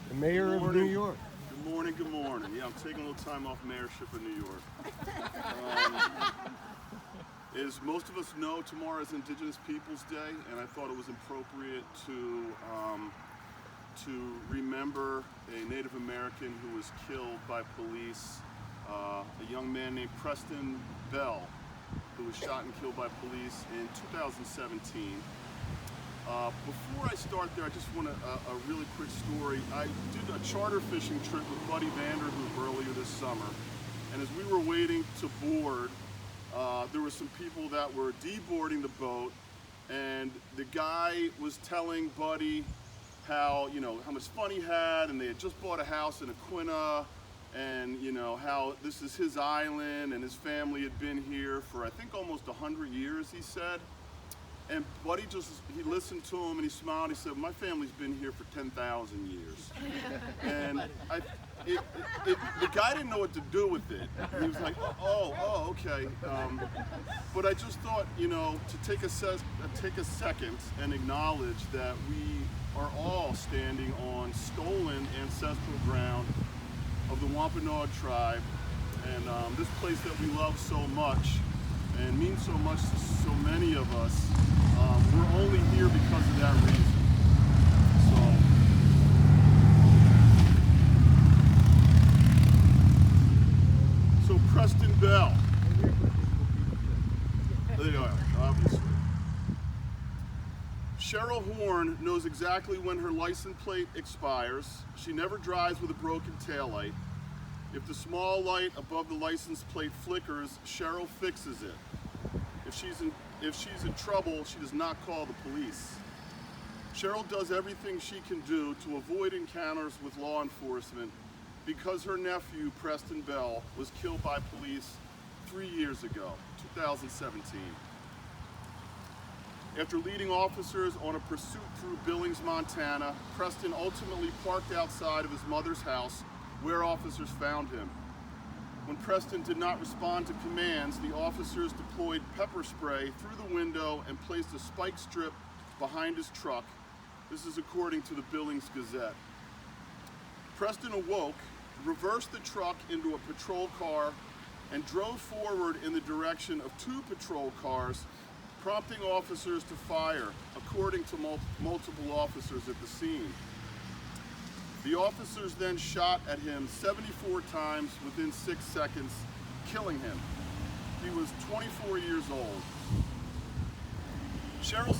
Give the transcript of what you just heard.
the mayor of New York. Good morning, good morning. Yeah, I'm taking a little time off mayorship in New York. As most of us know, tomorrow is Indigenous Peoples Day, and I thought it was appropriate to remember a Native American who was killed by police, a young man named Preston Bell, who was shot and killed by police in 2017. Before I start there, I just want a really quick story. I did a charter fishing trip with Buddy Vanderhoop earlier this summer, and as we were waiting to board, there were some people that were deboarding the boat, and the guy was telling Buddy how much fun he had, and they had just bought a house in Aquina, and how this is his island, and his family had been here for I think almost 100 years, he said. And Buddy he listened to him and he smiled. He said, "My family's been here for 10,000 years." And the guy didn't know what to do with it. He was like, oh, okay. But I just thought, to take a second and acknowledge that we are all standing on stolen ancestral ground of the Wampanoag tribe, and this place that we love so much and means so much to so many of us. We're only here because of that reason. So Preston Bell. There you are, obviously. Cheryl Horn knows exactly when her license plate expires. She never drives with a broken taillight. If the small light above the license plate flickers, Cheryl fixes it. If she's in trouble, she does not call the police. Cheryl does everything she can do to avoid encounters with law enforcement because her nephew, Preston Bell, was killed by police 3 years ago, 2017. After leading officers on a pursuit through Billings, Montana, Preston ultimately parked outside of his mother's house, where officers found him. When Preston did not respond to commands, the officers deployed pepper spray through the window and placed a spike strip behind his truck. This is according to the Billings Gazette. Preston awoke, reversed the truck into a patrol car, and drove forward in the direction of 2 patrol cars, prompting officers to fire, according to multiple officers at the scene. The officers then shot at him 74 times within 6 seconds, killing him. He was 24 years old. Cheryl